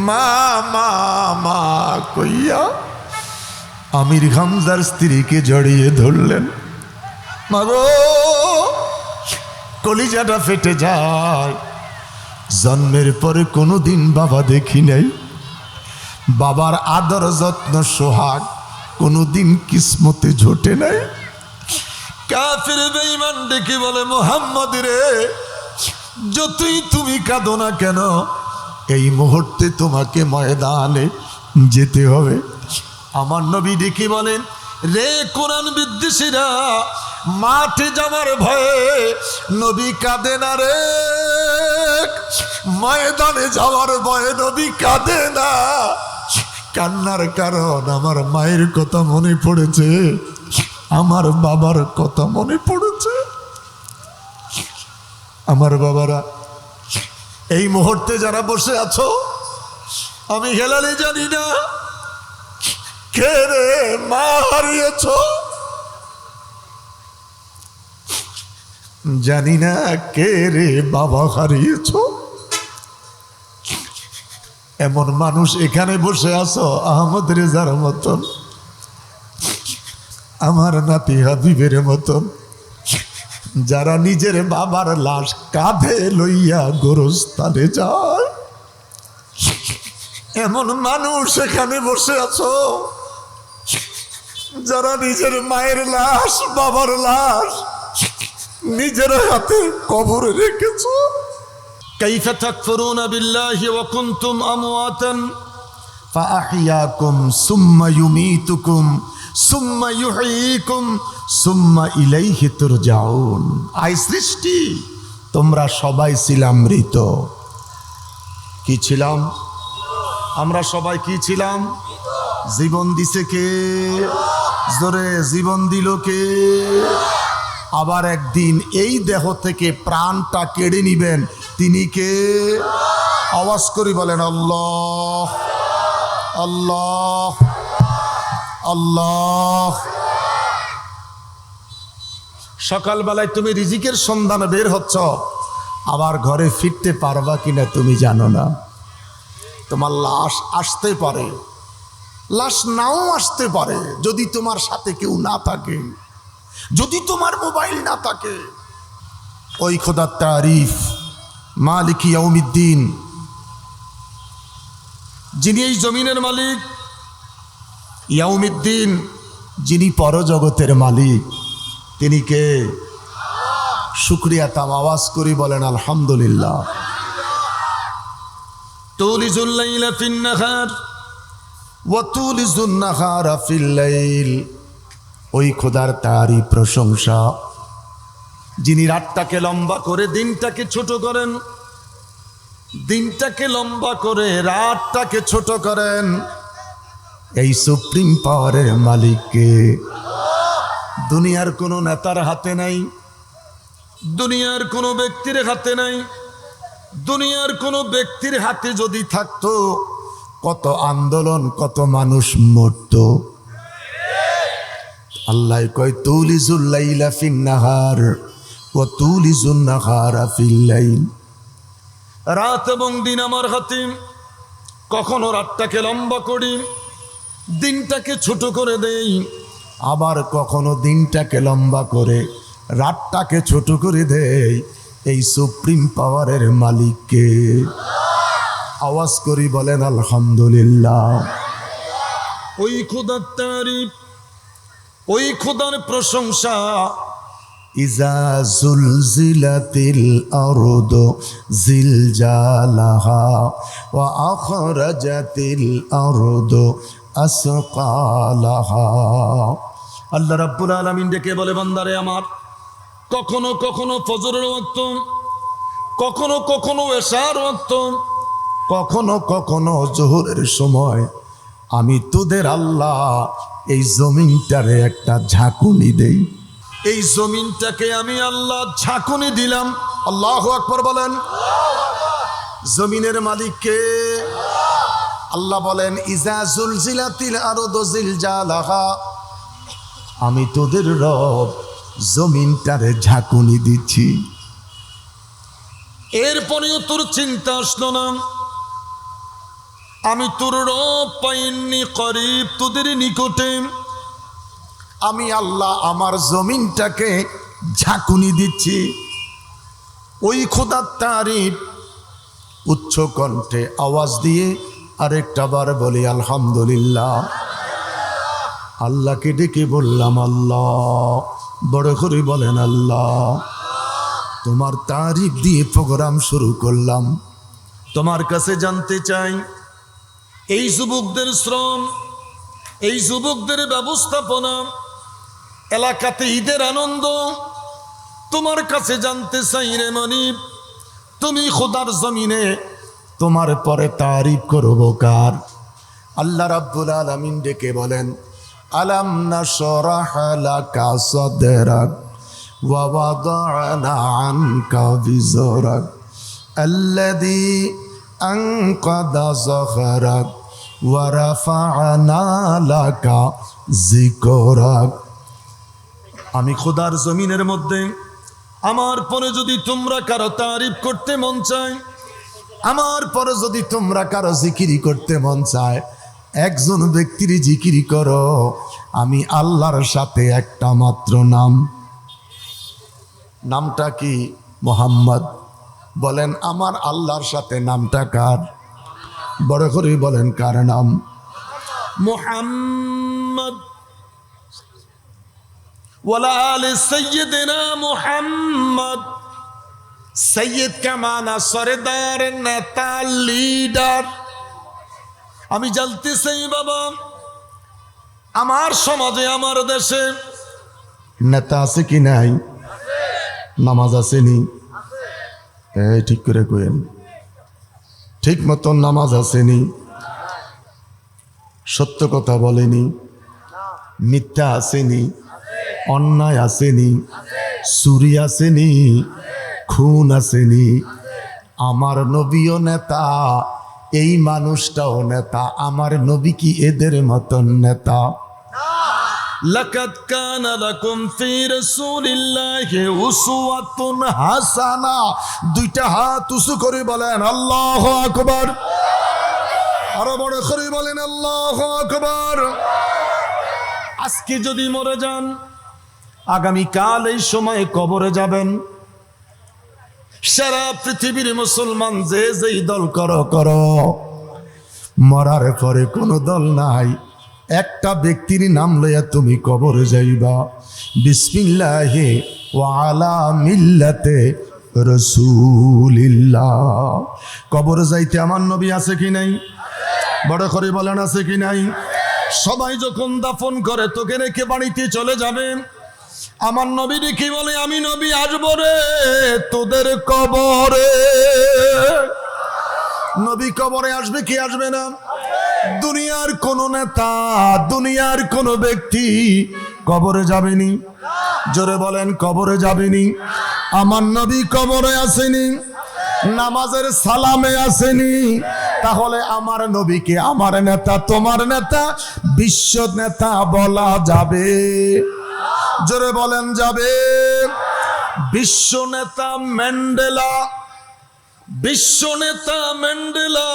মা মা মা কইয়া আমির হামজার স্ত্রীকে জড়িয়ে ধরলেন। মাগো, কলিজাটা ফেটে যায়। জন্মের পরে কোনোদিন বাবা দেখি নাই, বাবার আদর যত্ন সোহাগ কোনোদিন কিসমতে জোটে নাই। কাফির বেঈমান ডেকে বলে, মুহাম্মদ রে, যতই তুমি কাঁদো না কেন, এই মুহূর্তে তোমাকে ময়দানে যেতে হবে। আমার নবী ডেকে বলেন, রে কোরআন বিদ্বেষীরা, মাঠে যাওয়ার ভয়ে নবী কাঁদে না রে, ময়দানে যাওয়ার ভয়ে নবী কাঁদে না। কান্নার কারণ আমার মায়ের কথা মনে পড়েছে, আমার বাবার কথা মনে পড়েছে। আমার বাবারা, এই মুহূর্তে যারা বসে আছো, আমি হেলালে জানি না কে রে মা হারিয়েছ, জানি না কে রে বাবা হারিয়েছ। এমন মানুষ এখানে বসে আছো আহমদ রেজার মতন, আমার নাতি হাবিবের মতন, যারা নিজের বাবার লাশ কাঁধে লইয়া গোরস্থানে যায়। এমন মানুষ এখানে বসে আছো যারা নিজের মায়ের লাশ, বাবার লাশ নিজের হাতে কবরে রেখেছো। কাইফা তাকফুরুনা বিল্লাহি ওয়া কুনতুম আমওয়াতান ফাআহইয়াকুম সুম্মা ইউমীতুকুম সুম্মা ইউহয়ীকুম সুম্মা ইলাইহি তুরজাউন। আই সৃষ্টি, তোমরা সবাই ছিলাম মৃত। কি ছিলাম আমরা সবাই? কি ছিলাম? জীবন দিছে কে? জোরে জীবন দিল কে? আবার একদিন এই দেহ থেকে প্রাণটা কেড়ে নিবেন, তিনি কে? আওয়াজ করি বলেন, আল্লাহ আল্লাহ আল্লাহ। সকালবেলায় তুমি রিজিকের সন্ধানে বের হচ্ছ, আবার ঘরে ফিরতে পারবা কিনা তুমি জানো না। তোমার লাশ আসতে পারে, লাশ নাও আসতে পারে, যদি তোমার সাথে কেউ না থাকে, যদি তোমার মোবাইল না থাকে। ওই খোদার তারিফ, মালিক ইয়াউমিদ্দিন, যিনি এই জমিনের মালিক, ইয়াউমিদ্দিন যিনি পরজগতের মালিক, তিনি কে? শুকরিয়া তাম আওয়াজ করি বলেন আলহামদুলিল্লাহ। তুলিজুল লাইলা ফিন নাহার ওয়া তুলিজুন নাহারা ফিল লাইল। ওই খোদার তারই প্রশংসা, যিনি রাতটাকে লম্বা করে দিনটাকে ছোট করেন, দিনটাকে লম্বা করে রাতটাকে ছোট করেন। এই সুপ্রিম পাওয়ারের মালিককে দুনিয়ার কোনো নেতার হাতে নাই, দুনিয়ার কোনো ব্যক্তির হাতে নাই। দুনিয়ার কোনো ব্যক্তির হাতে যদি থাকতো, কত আন্দোলন, কত মানুষ মরত। আল্লাহ কয়, তুলিজুল লাইলা ফিন নাহার ওয়া তুলিজুন নাহারা ফিল লাইল। রাত এবং দিন আমার হাতে। কখনো রাতটাকে লম্বা করি, দিনটাকে ছোট করে দেই, আবার কখনো দিনটাকে লম্বা করে রাতটাকে ছোট করে দেই। এই সুপ্রিম পাওয়ারের মালিককে আওয়াজ করি বলেন আলহামদুলিল্লাহ। ওই খোদার তারিফ, ওই খোদার প্রশংসা। ইজা জুলজিলাতিল আরদু জিলজালাহা ওয়া আখরাজাতিল আরদু আসকালাহা। আল্লাহ রাব্বুল আলামিন ডেকে বলে, বান্দারে আমার, কখনো কখনো ফজরের ওয়াক্ত, কখনো কখনো এশার ওয়াক্ত, কখনো কখনো জোহরের সময় আমি তোদের আল্লাহ এই জমিনটারে একটা ঝাঁকুনি দেই। এই জমিনটাকে আমি আল্লাহ ঝাঁকুনি দিলাম। আল্লাহু আকবার বলেন। জমিনের মালিককে আল্লাহ বলেন, ইজা জুলজিলাতিল আরদু জিলজালাহা, আমি তোদের রব জমিনটারে ঝাঁকুনি দিচ্ছি। এরপরেও তোর চিন্তা আসলো না, আমি তোর রব পাইনি করিব, তোদের নিকটে আমি আল্লাহ আমার জমিনটাকে ঝাঁকুনি দিচ্ছি। ওই খোদার তারিফ উচ্চ কণ্ঠে আওয়াজ দিয়ে আরেকটা বার বলি আলহামদুলিল্লাহ। আল্লাহকে ডেকে বললাম আল্লাহ, বড় করে বলেন আল্লাহ। তোমার তারিফ দিয়ে প্রোগ্রাম শুরু করলাম। তোমার কাছে জানতে চাই, এই যুবকদের শ্রম, এই যুবকদের ব্যবস্থাপনা, এলাকাতে ঈদের আনন্দ, তোমার কাছে জানতে চাই রে মনিব, তুমি খোদার জমিনে তোমার পরে তারিফ করবো কার? আল্লাহ রাব্বুল আলামিন ডেকে বলেন, আলাম নাশরাহ লাকা সাদরাক ওয়া ওয়াদানা আনকা বিজরাক আল্লাযী আনকাদা যাহরাক ওয়া রাফা'না লাকা যিকরাক। আমি খোদার জমিনের মধ্যে আমার পরে যদি তোমরা কারো তারিফ করতে মন চায়, আমার পরে যদি তোমরা কারো জিকিরি করতে মন চায়, একজন ব্যক্তির জিকিরি করো। আমি আল্লাহর সাথে একটা মাত্র নাম, নামটা কি? মুহাম্মদ। বলেন আমার আল্লাহর সাথে নামটা কার? বড় করে বলেন কার নাম? মুহাম্মদ। ওয়ালা আলি সাইয়্যিদিনা মুহাম্মদ। সৈয়দ কা মানা সরদার, নেতা, লিডার। আমি জানতে চাই বাবা, আমার সমাজে, আমার দেশে নেতা আছে কি নাই? নামাজ আসেনি? এই ঠিক করে কইেন, ঠিক মতন নামাজ আসেনি, সত্য কথা বলেনি, মিথ্যা আসেনি, অন্যায় আসেনি, চুরি আসেনি, খুন আসেনি। আমার নবীও নেতা, এই মানুষটাও নেতা। আমার নবী কি এদের মতন নেতা? লাকাদ কানা লাকুম ফি রাসূলিল্লাহি উসওয়াতুন হাসানা। দুইটা হাত উঁচু করে বলেন আল্লাহু আকবার। আরো বড় করে বলেন আল্লাহু আকবার। আজকে যদি মরে যান, আগামীকাল এই সময় কবরে যাবেন। সারা পৃথিবীর মুসলমান যে যেই দল করো করো, মরার পরে কোনো দল নাই। একটা ব্যক্তির নাম লইয়া তুমি কবরে যাইবা, বিসমিল্লাহি ওয়া আলা মিল্লাতে রাসূলিল্লাহ। কবরে যাইতে আমার নবী আছে কি নাই? বড় করে বলেন আছে কি নাই? সবাই যখন দাফন করে তোকে রেখে বাড়িতে চলে যাবে, আমার নবী কি বলে? আমি নবী আসবো রে তোদের কবরে। নবী কবরে আসবে কি আসবে না? দুনিয়ার কোন নেতা, দুনিয়ার কোন ব্যক্তি কবরে যাবেনি। জোরে বলেন কবরে যাবেনি। আমার নবী কবরে আসেনি, নামাজের সালামে আসেনি। তাহলে আমার নবীকে আমার নেতা, তোমার নেতা, বিশ্ব নেতা বলা যাবে? জোরে বলেন যাবে? বিশ্ব নেতা ম্যান্ডেলা, বিশ্ব নেতা ম্যান্ডেলা।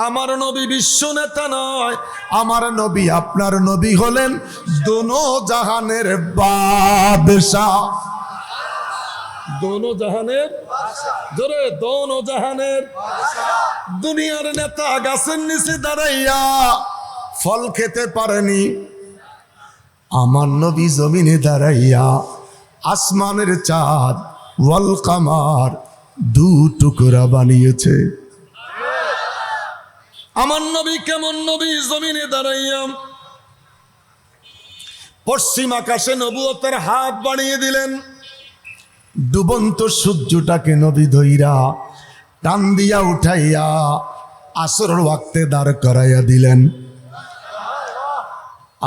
আমার নবী বিশ্ব নেতা নয়। আমার নবী, আপনার নবী হলেন দোনো জাহানের বাদশাহ। দোনো জাহানের, জোরে দোনো জাহানের। দুনিয়ার নেতা গাছের নিচে দাঁড়াইয়া ফল খেতে পারেনি, আমার নবী জমিনে দাঁড়াইয়া আসমানের চাঁদ ওয়াল কামার দু টুকরা বানিয়েছে। আমার নবী কেমন নবী? জমিনে দাঁড়াইয়া পশ্চিম আকাশে নবুয়তের হাত বাড়িয়ে দিলেন। ডুবন্ত সূর্যটাকে নবী ধইরা টান দিয়া উঠাইয়া আসরের ওয়াক্তে দাঁড় করাইয়া দিলেন।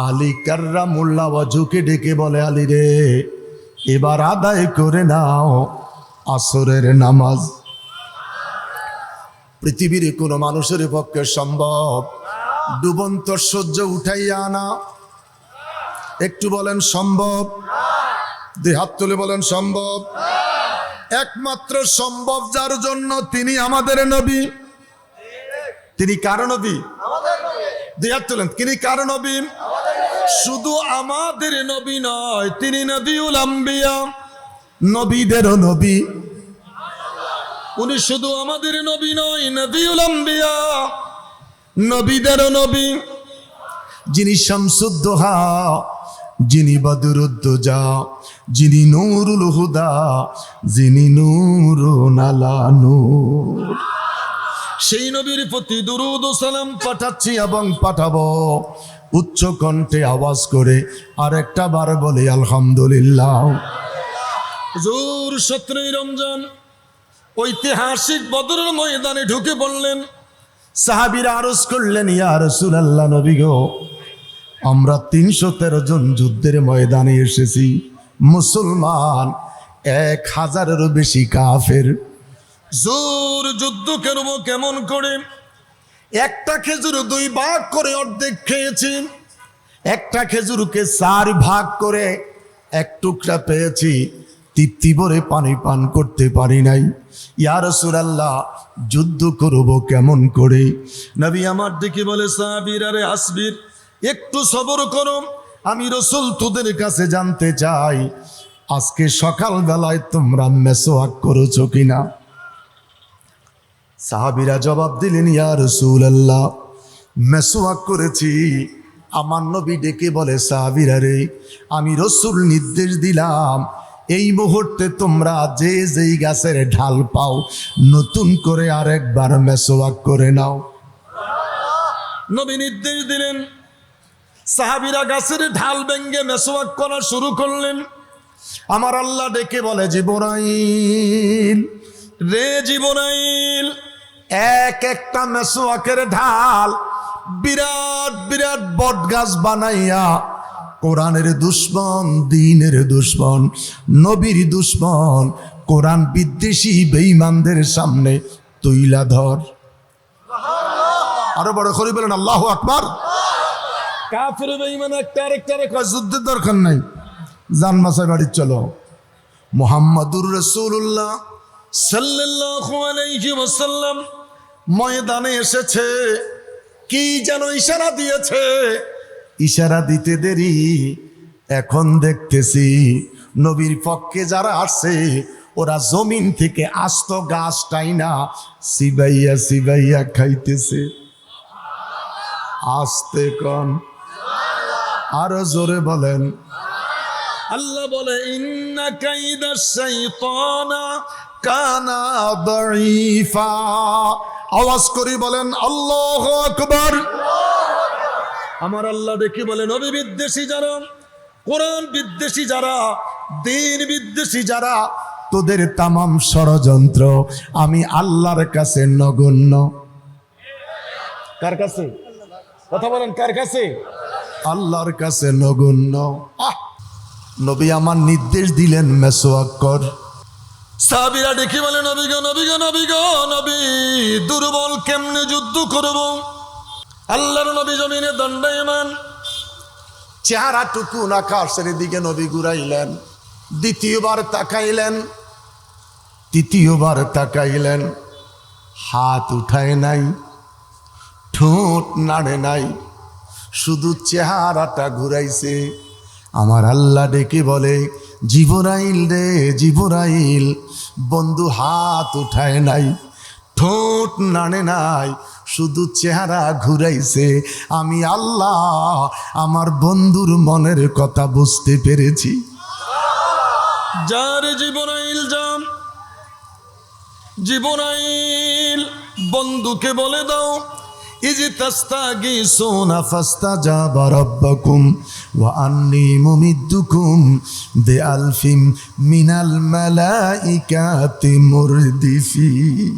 আলী কাররামুল্লাহ ওয়াজহুকে ডেকে বলে, আলী রে এবার আদায় করে নাও আসরের নামাজ। পৃথিবীর কোনো মানুষের পক্ষে সম্ভব ডুবন্ত সূর্য উঠাইয়া আনা? একটু বলেন সম্ভব? দুই হাত তুলে বলেন সম্ভব। একমাত্র সম্ভব যার জন্য, তিনি আমাদের নবী। তিনি কার নবী? দুই হাত তুলেন। তিনি কার নবী? শুধু আমাদের নবী নয়, তিনি নবিউল আম্বিয়া, নবীদেরও নবী। উনি শুধু আমাদের নবী নয়, নবিউল আম্বিয়া, নবীদেরও নবী। যিনি শামসুদ্দোহা, যিনি বদরুদ্দোজা, যিনি নূরুল হুদা, যিনি নূরুন আলা নূর। সেই নবীর প্রতি দুরূদ ও সালাম পাঠাচ্ছি এবং পাঠাবো উচ্চ কণ্ঠে আওয়াজ করে। আর একটা বার বলি আলহামদুলিল্লাহ। হুজুর 17 রমজান ঐতিহাসিক বদরের ময়দানে ঢুকে পড়লেন। সাহাবীরা আরজ করলেন, ইয়া রাসূলুল্লাহ, নবী গো, আমরা 313 জন যুদ্ধের ময়দানে এসেছি, মুসলমান 1000-এরও বেশি কাফের। জোর যুদ্ধ করব কেমন করে? একটা খেজুর 2 ভাগ করে অর্ধেক খেয়েছি, একটা খেজুরকে 4 ভাগ করে 1 টুকরা পেয়েছি, তৃপ্তি ভরে পানি পান করতে পারি নাই। ইয়া রাসূলুল্লাহ, যুদ্ধ করব কেমন করে? নবী আমার দিকে বলে, সাহাবীরা রে আসবির, একটু সবর করো, আমি রাসূল তোদের কাছে জানতে চাই, আজকে সকাল বেলায় তোমরা মেসওয়াক করেছো কিনা? সাহাবীরা জবাব দিলেন, ইয়া রাসূলুল্লাহ, মেসওয়াক করেছি। আমার নবী ডেকে বলে, সাহাবীরা রে, আমি রাসূল নির্দেশ দিলাম, এই মুহূর্তে তোমরা যে যেই গাছের ঢাল পাও নতুন করে আরেকবার মেসওয়াক করে নাও। নবী নির্দেশ দিলেন। সাহাবীরা গাছের ঢাল ভেঙে মেসওয়াক করা শুরু করলেন। আমার আল্লাহ ডেকে বলে, জিবরাইল রে, জিবরাইল, একটা মেসওয়াকের ঢাল বিরাট বিরাট বট গাছ বানাইয়া কোরআনের দুশ্মন, দ্বীনের দুশ্মন, নবীর দুশ্মন, কোরআন বিদ্বেষী বেঈমানদের সামনে তুইলা ধর। আরো বড় করে বলেন আল্লাহু আকবার। কাফের বেঈমান একটা আরেকটারে কয়, যুদ্ধের দরকার নাই, জান মাসা বাড়ি চলো। মুহাম্মাদুর রাসূলুল্লাহ সাল্লাল্লাহু আলাইহি ওয়াসাল্লাম ময়দানে এসেছে। কি যেন ইশারা দিয়েছে, ইশারা দিতে দেরি, এখন দেখতেছি নবীর পক্ষে যারা আসছে ওরা জমিন থেকে আস্ত গাছটাই না সিবাইয়া সিবাইয়া খাইতেছে। আস্তে কন, আরো জোরে বলেন। আল্লাহ বলে, ইন্না কাইদাশ শাইতানা কানা দাঈফা। আওয়াজ করে বলেন আল্লাহু আকবার। আমার আল্লাহ দেখি বলে, নবী বিদ্বেষী যারা, কোরআন বিদ্বেষী যারা, দ্বীন বিদ্বেষী যারা, তোদের তামাম ষড়যন্ত্র আমি আল্লাহর কাছে নগণ্য। কার কাছে? কথা বলেন, কার কাছে? আল্লাহর কাছে নগণ্য। নবী আমার নির্দেশ দিলেন, মেসওয়াক কর। সাহাবীরা দেখি বলে, নবী গো, নবী গো, নবী গো, নবী দুর্বল, কেমনে যুদ্ধ করব? আল্লাহর নবী জমিনে দণ্ডায়মান, চেহারাটুকু আকাশের দিকে নবী ঘুরাইলেন, দ্বিতীয়বার তাকাইলেন, তৃতীয়বার তাকাইলেন, হাত উঠায় নাই, ঠোঁট নাড়ে নাই, শুধু চেহারাটা ঘুরাইছে। আমার আল্লাহ ডেকে বলে, জিবরাইল রে, জিবরাইল, বন্ধু হাত উঠায় নাই, ঠোঁট নাড়ে নাই, শুধু চেহারা ঘুরাইছে। আমি আল্লাহ আমার বন্ধুর মনের কথা বুঝতে পেরেছি। যার জিবরাইল যাম, জিবরাইল বন্ধুকে বলে দাও, ইজি তাস্তাগিসুনা ফাস্তাজাবা রাব্বাকুম ওয়া আন্নী মুমিদ্দুকুম বিআলফিম মিনাল মালাইকাতি মুরদিফিন।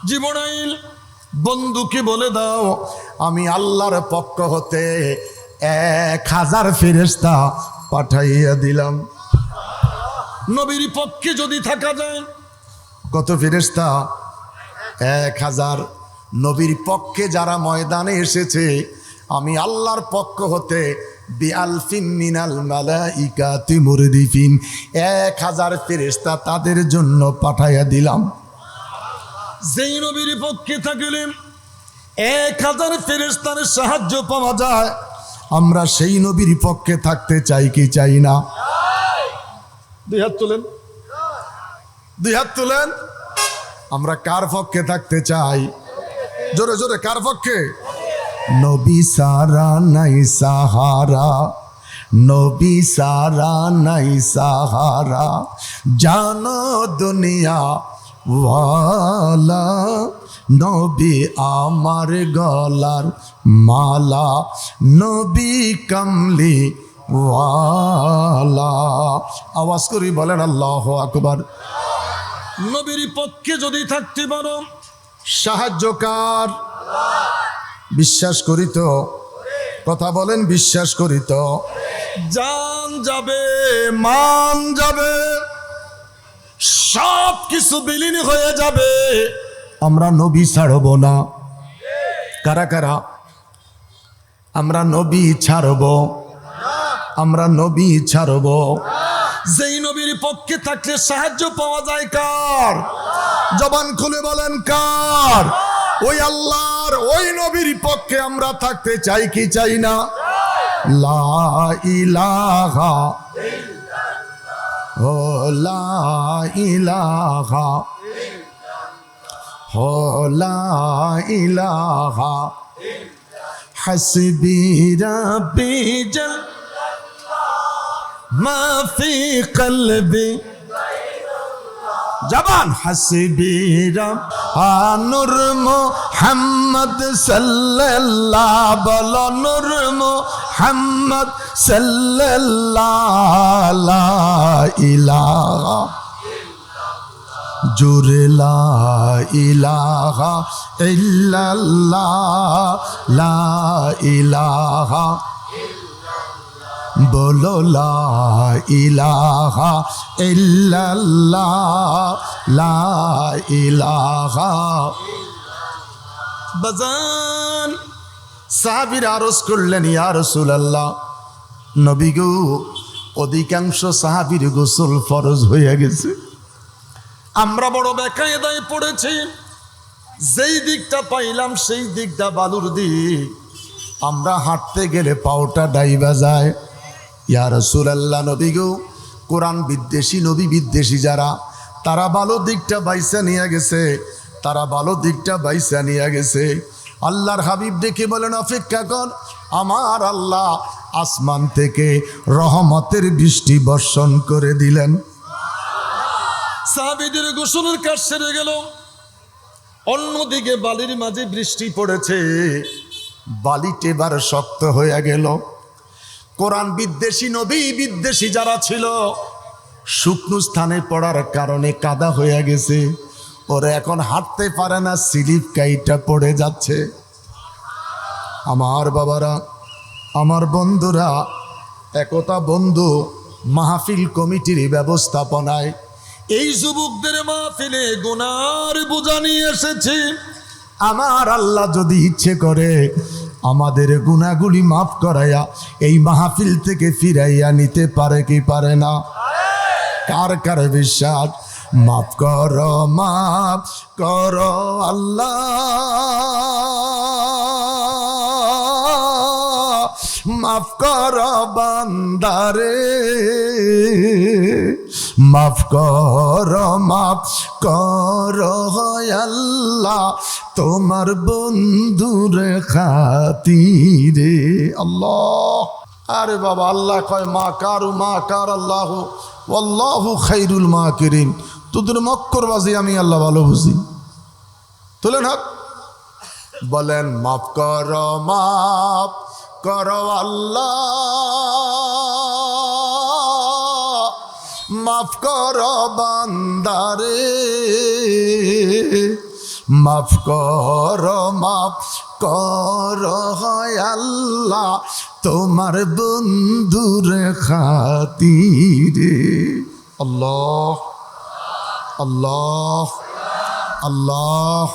জিবরাইল বন্ধুকে বলে দাও, আমি আল্লাহর পক্ষ হতে 1000 ফেরেশতা পাঠাইয়া দিলাম। নবীর পক্ষে যদি থাকা যায়, কত ফেরেশতা? 1000। নবীর পক্ষে যারা ময়দানে এসেছে, আমি আল্লাহর পক্ষ হতে বিআলফিন মিনাল মালাইকাতি মুরদিফিন, 1000 ফেরেশতা তাদের জন্য পাঠাইয়া দিলাম। যেই নবীর পক্ষে থাকলেন 1000 ফেরেশতার সাহায্য পাওয়া যায়। আমরা সেই নবীর পক্ষে থাকতে চাই কি চাই না? দুই হাত তোলেন, দুই হাত তোলেন। আমরা কার পক্ষে থাকতে চাই? জোরে জোরে কার পক্ষে? নবী সারা নাই সাহারা, নবী সারা নাই সাহারা, জানো দুনিয়া ওয়ালা, নবী আমার গলার মালা, নবী কামলি ওয়ালা। আওয়াজ করি বলেন আল্লাহু আকবার। নবীর পক্ষে যদি থাকতে পারো, সাহায্যকার বিশ্বাস করি তো, কথা বলেন বিশ্বাস করি তো। জান যাবে, মান যাবে, সব কিছু বিলীন হয়ে যাবে, আমরা নবী ছাড়ব না। কারা কারা? আমরা নবী ছাড়ব, আমরা নবী ছাড়ব। যেই নবীর পক্ষে থাকলে সাহায্য পাওয়া যায় কার? জবান খুলে বলেন কার? ওই আল্লাহর ওই নবীর পক্ষে আমরা থাকতে চাই কি চাই না? লা ইলাহা ও লা ইলাহা ও লা ইলাহা হাসবি রাব্বি জাল মা ফি কলবি। জবান হাসবি নূর মুহাম্মদ সাল্লাল্লাহু, বলো নূর মুহাম্মদ সাল্লাল্লাহু, লা ইলাহা জোরে লা ইলাহা ইল্লাল্লাহ, লা ইলাহা বলো লা ইলাহা ইল্লাল্লাহ, লা ইলাহা। বাজান সাহাবীরা আরজ করলেন, ইয়া রাসূলুল্লাহ, নবী গো, অধিকাংশ সাহাবীর গোসল ফরজ হয়ে গেছে, আমরা বড় বেকায়দায় পড়েছি, যেই দিকটা পাইলাম সেই দিকটা বালুর দিক, আমরা হাঁটতে গেলে পাওটা ডাইবা যায়। ইয়া রাসূলুল্লাহ, নবী গো, কোরআন বিদ্বেষী, নবী বিদ্বেষী যারা, তারা ভালো দিকটা বাইসা নিয়ে গেছে, তারা ভালো দিকটা বাইসা নিয়ে গেছে। আল্লাহর হাবিব ডেকে বলেন, অপেক্ষা কর, আমার আল্লাহ আসমান থেকে রহমতের বৃষ্টি বর্ষণ করে দিলেন। সাহাবীদের গোসলের কাজ সেরে গেল, অন্যদিকে বালির মাঝে বৃষ্টি পড়েছে, বালিতে এবার শক্ত হয়ে গেল। কোরআন বিদ্বেষী, নবী বিদ্বেষী যারা ছিল, শুকনো স্থানে পড়ার কারণে কাদা হয়ে গেছে, ওরা এখন হাঁটতে পারে না, স্লিপ কাইটা পড়ে যাচ্ছে। আমার বাবারা, আমার বন্ধুরা, একতা বন্ধু মাহফিল কমিটির ব্যবস্থাপনায় এই যুবকদের মাহফিলে গুনার বোঝা নিয়ে এসেছি। আমার আল্লাহ যদি ইচ্ছে করে আমাদের গুনাহগুলি মাফ করাইয়া এই মাহফিল থেকে ফিরাইয়া নিতে পারে কি পারে না? কার কার বিশ্বাস? মাফ করো, মাফ করো আল্লাহ, মাফ করো বান্দারে, মাফ করো, মাফ করো আল্লাহ, তোমার বন্ধুর খাতিরে। আল্লাহ, আরে বাবা, আল্লাহ কয় মা কারু মা কার আল্লাহ আল্লাহু খাইরুল মাকিরিন। তোদের মক্করবাজি আমি আল্লাহ ভালো বুঝি। তোলেন হাত, বলেন মাফ করো, মাফ করো আল্লাহ, মাফ করো বান্দারে, মাফ করো, মাফ করো আল্লাহ, তোমার বন্ধুর খাতিরে। আল্লাহ আল্লাহ আল্লাহ।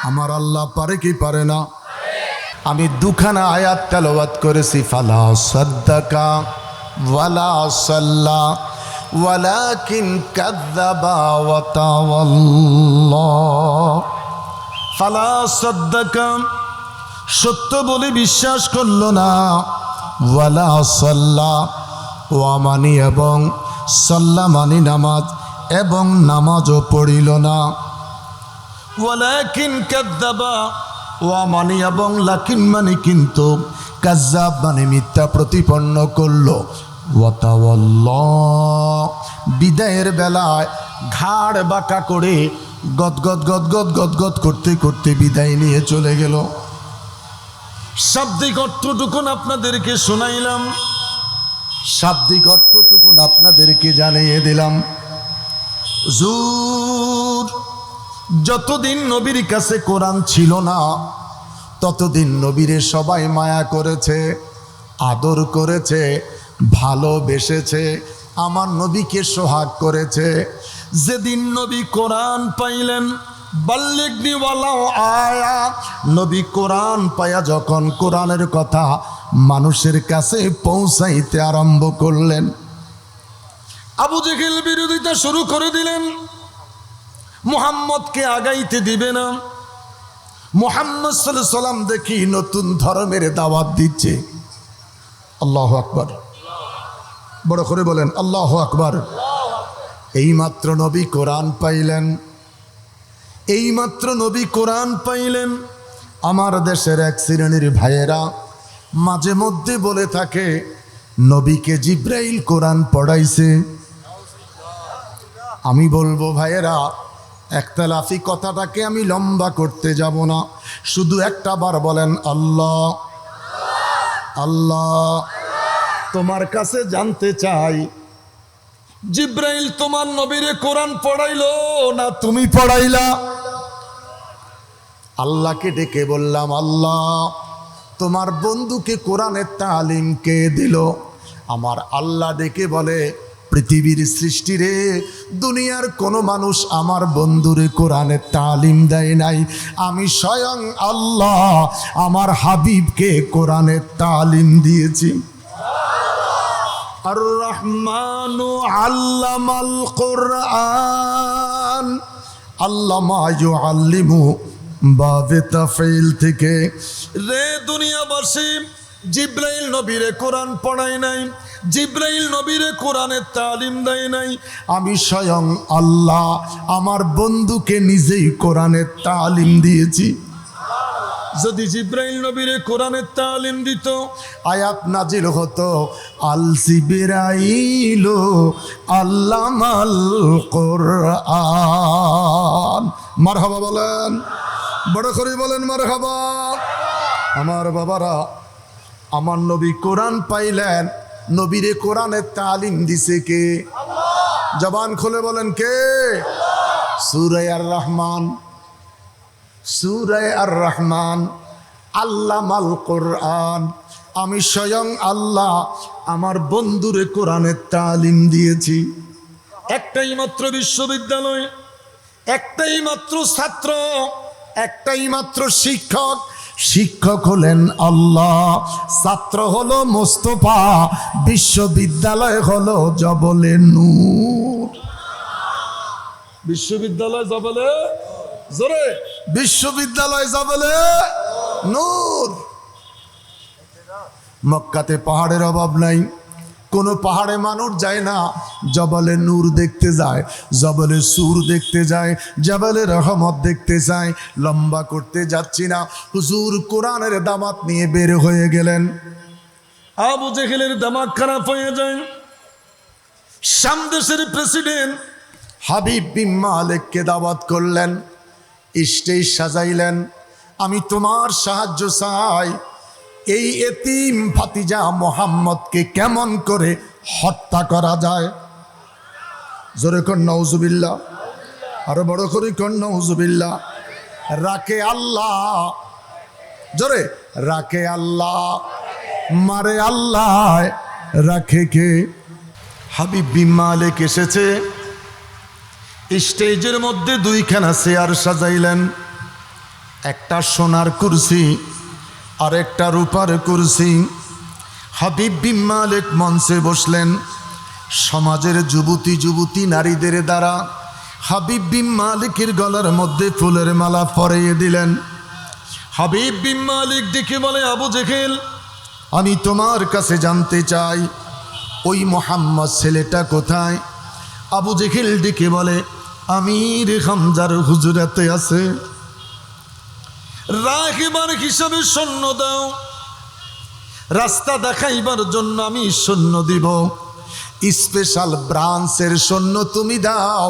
আমার আল্লাহ পারে কি পারে না? আমি দুখানা আয়াত তেলাওয়াত করেছি। ফালা সাদ্দাকা ওয়ালা সাল্লা ওয়ালাকিন কাযযাবা ওয়া তাওয়াল্লা। ফালা সাদ্দাকা সত্য বলে বিশ্বাস করলো না। ওয়ালা সাল্লা, ওয়া মানি এবং সাল্লা মানি নামাজ, এবং নামাজও পড়িল না। ওয়ালাকিন কাযযাবা, ওয়া মানি এবং লাকিন মানি কিন্তু, কাযযাব মানে মিথ্যা প্রতিপন্ন করলো। ওয়া তাওয়াল্লা, বিদায়ের বেলায় ঘাড় বাঁকা করে গদগদ গদগদ গদগদ করতে করতে বিদায় নিয়ে চলে গেল। শাব্দিক অর্থটুকুন আপনাদেরকে শোনাইলাম, শাব্দিক অর্থটুকুন আপনাদেরকে জানিয়ে দিলাম। হুজুর, যতদিন নবীর কাছে কোরআন ছিল না ততদিন নবীরে সবাই মায়া করেছে, আদর করেছে, ভালোবেসেছে, আমার নবীকে সোহাগ করেছে। যেদিন নবী কোরআন পাইলেন, বাল্লিগনি ওয়ালাউ আয়া, নবী কোরআন পায়া যখন কোরআনের কথা মানুষের কাছে পৌঁছাইতে আরম্ভ করলেন, আবু জেহেল বিরোধিতা শুরু করে দিলেন। মুহাম্মদকে আগাইতে দিবে না। মুহাম্মদ সাল্লাল্লাহু আলাইহি সাল্লাম দেখি নতুন ধর্মের দাওয়াত দিচ্ছে। আল্লাহু আকবার, বড় করে বলেন আল্লাহু আকবার। এইমাত্র নবী কোরআন পাইলেন, এইমাত্র নবী কোরআন পাইলেন। আমার দেশের এক শ্রেণীর ভাইয়েরা মাঝে মধ্যে বলে থাকে নবীকে জিব্রাইল কোরআন পড়াইছে। আমি বলবো ভাইয়েরা, একতলাফি কথাটাকে আমি লম্বা করতে যাব না, শুধু একটা বার বলেন আল্লাহ আল্লাহ। তোমার কাছে জানতে চাই, জিব্রাইল তোমার নবীরে কোরআন পড়াইলো না তুমি পড়াইলা? আল্লাহকে ডেকে বললাম, আল্লাহ তোমার বন্ধুকে কোরআনের তালিম কে দিল? আমার আল্লাহ ডেকে বলে, পৃথিবীর সৃষ্টি রে, দুনিয়ার কোনো মানুষ আমার বন্ধুরে কোরআনের তালিম দেয় নাই, আমি স্বয়ং আল্লাহ আমার হাবিবকে কোরআনের তালিম দিয়েছি। আর রহমানু আল্লামাল কোরআন, আল্লামা ইউআল্লিমু বাবে তাফঈল থেকে। রে দুনিয়াবাসী, জিব্রাইল নবীরে কোরআন পড়ায় নাই, জিব্রাইল নবীরে কোরআনের তালিম দেয় নাই, আমি স্বয়ং আল্লাহ আমার বন্ধুকে নিজেই কোরআনের তালিম দিয়েছি। যদি জিব্রাইল নবীরে কোরআনের তালিম দিত, আয়াত নাজিল হতো, আল জিবরাইল আল্লামাল কোরআন। মারহাবা বলেন, বড় করে বলেন মারহাবা। আমার বাবারা, আমার নবী কোরআন পাইলেন, নবীরে কোরআনের তালিম দিছে কে? জবান খুলে বলেন কে? সূরা আর রহমান, সূরা আর রহমান, আল্লামাল কোরআন, আমি স্বয়ং আল্লাহ আমার বন্ধুরে কোরআনের তালিম দিয়েছি। একটাই মাত্র বিশ্ববিদ্যালয়, একটাই মাত্র ছাত্র, একটাই মাত্র শিক্ষক। শিক্ষক হলেন আল্লাহ, ছাত্র হলো মোস্তফা, বিশ্ববিদ্যালয় হলো জবলে নূর। বিশ্ববিদ্যালয় জবলে, জোরে, বিশ্ববিদ্যালয় জবলে নূর। মক্কাতে পাহাড়ের অভাব নাই, কোনো পাহাড়ে মানুষ যায় না, জবলে নূর দেখতে যায়, জবলে সুর দেখতে যায়, জবলে রহমত দেখতে যায়। লম্বা করতে যাচ্ছি না, হুজুর কোরআনের দামাত নিয়ে বের হয়ে গেলেন। আবু জেহেলের দামাত খারাপ হয়ে যায়। শাম দেশের প্রেসিডেন্ট হাবিব বিন মালিককে দাওয়াত করলেন, স্টেজ সাজাইলেন, আমি তোমার সাহায্য চাই, এই এতিম ভাতিজা মোহাম্মদকে কেমন করে হত্যা করা যায়। জোরে কর নাউজুবিল্লাহ, আরো বড় করে কর নাউজুবিল্লাহ। রাখে আল্লাহ, জোরে, রাখে আল্লাহ, মারে আল্লাহ, রাখে কে? হাবিব বিন মালিক এসেছে, স্টেজের মধ্যে দুইখানা চেয়ার সাজাইলেন, একটা সোনার কুরসি আর একটা রূপার কুরসি। হাবিব বিন মালিক মঞ্চে বসলেন, সমাজের যুবতী নারীদের দ্বারা হাবিব বিন মালিকের গলার মধ্যে ফুলের মালা পরিয়ে দিলেন। হাবিব বিন মালিক ডেকে বলে, আবু জেহেল, আমি তোমার কাছে জানতে চাই ওই মোহাম্মদ ছেলেটা কোথায়? আবু জেহেল ডেকে বলে, আমির হামজার হুজুরাতে আছে। রাহিবার হিসাবে সৈন্য দাও, রাস্তা দেখাইবার জন্য আমি সৈন্য দিব। স্পেশাল ব্রাঞ্চের সৈন্য তুমি দাও,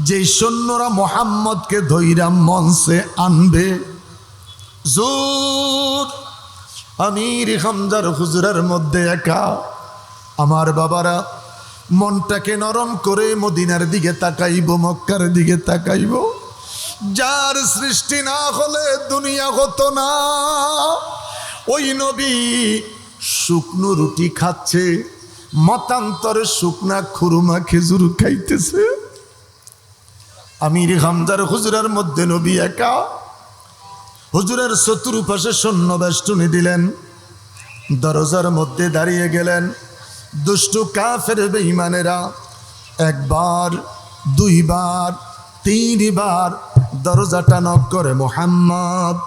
যে সৈন্যরা মোহাম্মদকে ধৈরা মঞ্চে আনবে। জোর আমির হামজার হুজুরের মধ্যে একা। আমার বাবারা, মনটাকে নরম করে মদিনার দিকে তাকাইব, মক্কার দিকে তাকাইব। যার সৃষ্টি না হলে দুনিয়া হতো না। ওই নবী শুকনো রুটি খাচ্ছে, মতান্তরে শুকনা খুরমা খেজুর খাইতেছে। আমির হামজার হুজুরের মধ্যে নবী একা। হুজুরের চতুর্পাশে সৈন্য বেষ্টনী দিলেন, দরজার মধ্যে দাঁড়িয়ে গেলেন। দুষ্টু কাফের বেঈমানেরা একবার, দুইবার, তিনবার দরজাটা নক করে, মোহাম্মদ,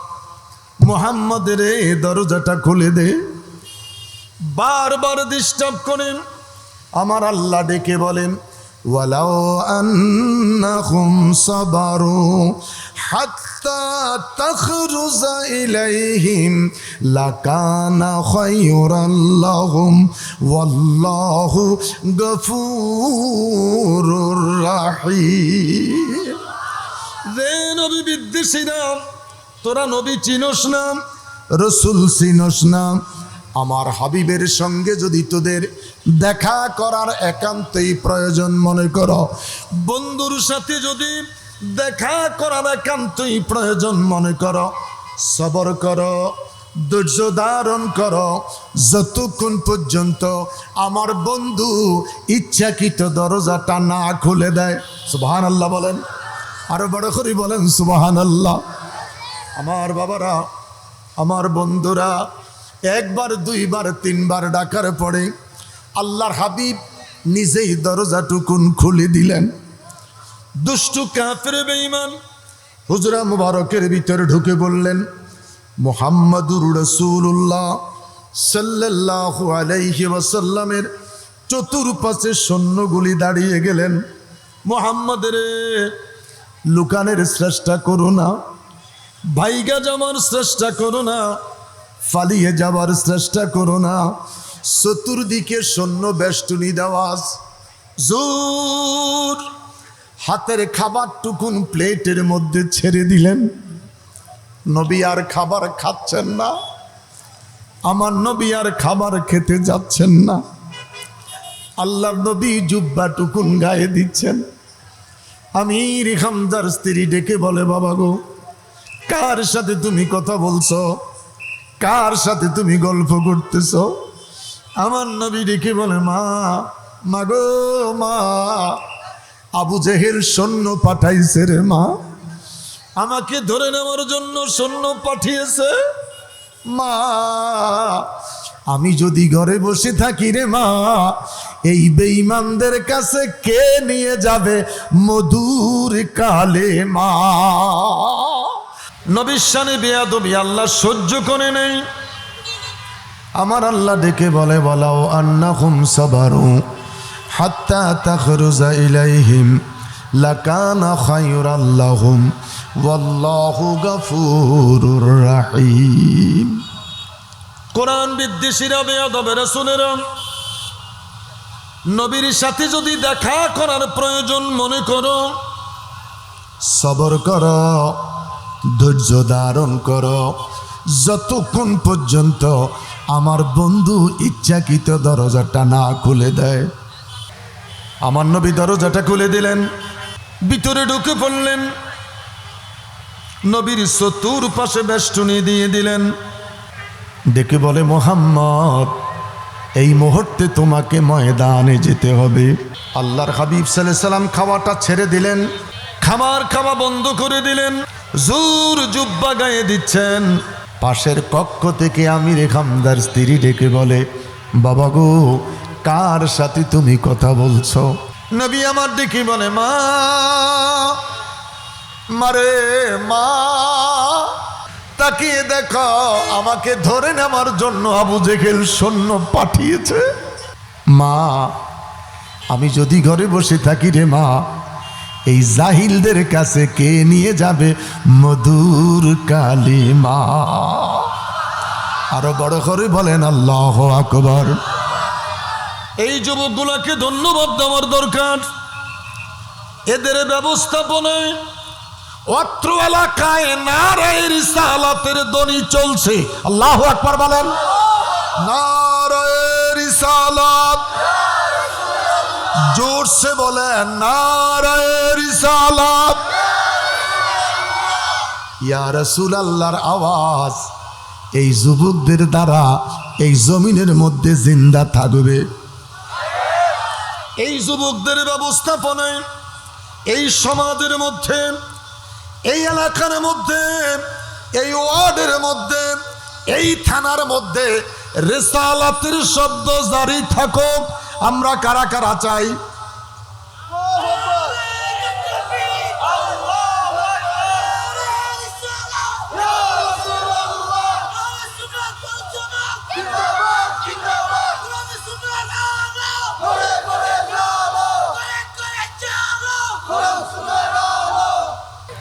মোহাম্মদ রে দরজাটা খুলে দে। বারবার ডিস্টার্ব করেন। আমার আল্লাহ ডেকে বলেন, ওয়ালাউ আন্নাহুম সাবারু হাত্তা তাখরুজা ইলাইহিম লাকানা খায়রাল লাহুম ওয়াল্লাহু গফুরুর রাহিম। রে নবী বিদ্বেষীরা, তোরা নবী চিনোস না, রসুল চিনোস না। আমার হাবিবের সঙ্গে যদি তোদের দেখা করার একান্তই প্রয়োজন মনে করো, বন্ধুর সাথে যদি দেখা করার একান্তই প্রয়োজন মনে করো, সবর করো, ধৈর্য ধারণ করো, যতক্ষণ পর্যন্ত আমার বন্ধু ইচ্ছাকৃত দরজাটা না খুলে দেয়। সুবহানাল্লাহ বলেন, আরো বড় করে বলেন সুবহানাল্লাহ। আমার বাবারা, আমার বন্ধুরা, একবার, দুইবার, তিনবার ডাকার পরে আল্লাহর হাবিব নিজেই দরজাটুকুন খুলে দিলেন। দুষ্টু কাফের বেঈমান হুজরা মুবারকের ভিতরে ঢুকে বললেন, মুহাম্মাদুর রাসূলুল্লাহ সাল্লাল্লাহু আলাইহি ওয়াসাল্লামের চতুর্পাশে সৈন্যগুলি দাঁড়িয়ে গেলেন। মুহাম্মদ রে, লুকানের চেষ্টা করো না, ভাইগা যাওয়ার চেষ্টা করো না, পালিয়ে যাওয়ার চেষ্টা করো না। চতুর্দিকে সৈন্য বেষ্টনী দেওয়াজ। জোর হাতের খাবারটুকুন প্লেটের মধ্যে ছেড়ে দিলেন। নবী আর খাবার খাচ্ছেন না, আমার নবী আর খাবার খেতে যাচ্ছেন না। আল্লাহর নবী জুব্বাটুকুন গায়ে দিচ্ছেন। আমির হামজার স্ত্রী ডেকে বলে, বাবা গো, কার সাথে তুমি কথা বলছো? কার সাথে তুমি গল্প করতেছ? আমার নবী ডেকে বলে, মা, মাগো মা, আবু জেহেল সৈন্য পাঠাইছে রে মা, আমাকে ধরে নেওয়ার জন্য সৈন্য পাঠিয়েছে মা। আমি যদি ঘরে বসে থাকি রে মা, এই বেঈমানদের কাছে কে নিয়ে যাবে মধুর কালে মা। নবীর শানে বেয়াদবি আল্লাহ সহ্য করে নেই। আমার আল্লাহ ডেকে বলে, বলাও আন্নাহুম সাবারু হাত্তা তাখরুজা ইলাইহিম লাকানা খায়রাল লাহুম ওয়াল্লাহু গফুরুর রাহিম। কোরআন বিদ্বেষীরা, বেয়াদবে রাসূলেরা, নবীর সাথে যদি দেখা করার প্রয়োজন মনে করো, সবর করো, ধৈর্য ধারণ করো, যতক্ষণ পর্যন্ত আমার বন্ধু ইচ্ছাকৃত দরজাটা না খুলে দেয়। আমার নবী দরজাটা খুলে দিলেন, ভিতরে ঢুকে পড়লেন। নবীর চতুর্পাশে বেষ্টনী দিয়ে দিলেন। ডেকে বলে, মোহাম্মদ, এই মুহূর্তে তোমাকে ময়দানে যেতে হবে। আল্লাহর হাবিব সাল্লাল্লাহু আলাইহি সাল্লাম খাওয়াটা ছেড়ে দিলেন, খাবার খাওয়া বন্ধ করে দিলেন, জোর জুব্বা গায়ে দিচ্ছেন। পাশের কক্ষ থেকে আমির হামজার স্ত্রী ডেকে বলে, বাবা গো, কার সাথে তুমি কথা বলছো? নবী আমার ডেকে বলে, মা, মারে মা, তাকিয়ে দেখো আমাকে ধরে নেওয়ার জন্য আবু জেহেল সৈন্য পাঠিয়েছে। মা আমি যদি ঘরে বসে থাকি রে মা, এই জাহিলদের কাছে কে নিয়ে যাবে মধুর কালিমা? আরো বড় করে বলেন আল্লাহু আকবার। এই যুবকগুলোকে ধন্যবাদ দেওয়ার দরকার। এদের ব্যবস্থাপনায় অত্র এলাকায় নারায়ে রিসালাতের ধ্বনি চলছে। আল্লাহু আকবার বলেন। নারায়ে রিসালাত, জোরসে বলেন নারায়ে রিসালাত। ইয়া রাসূলুল্লাহর আওয়াজ এই যুবকদের দ্বারা এই জমিনের মধ্যে জিন্দা থাকবে। এই যুবকদের ব্যবস্থাপনায় এই সমাজের মধ্যে, এই এলাকার মধ্যে, এই ওয়ার্ডের মধ্যে, এই থানার মধ্যে রিসালাতের শব্দ জারি থাকুক। আমরা কারা কারা চাই?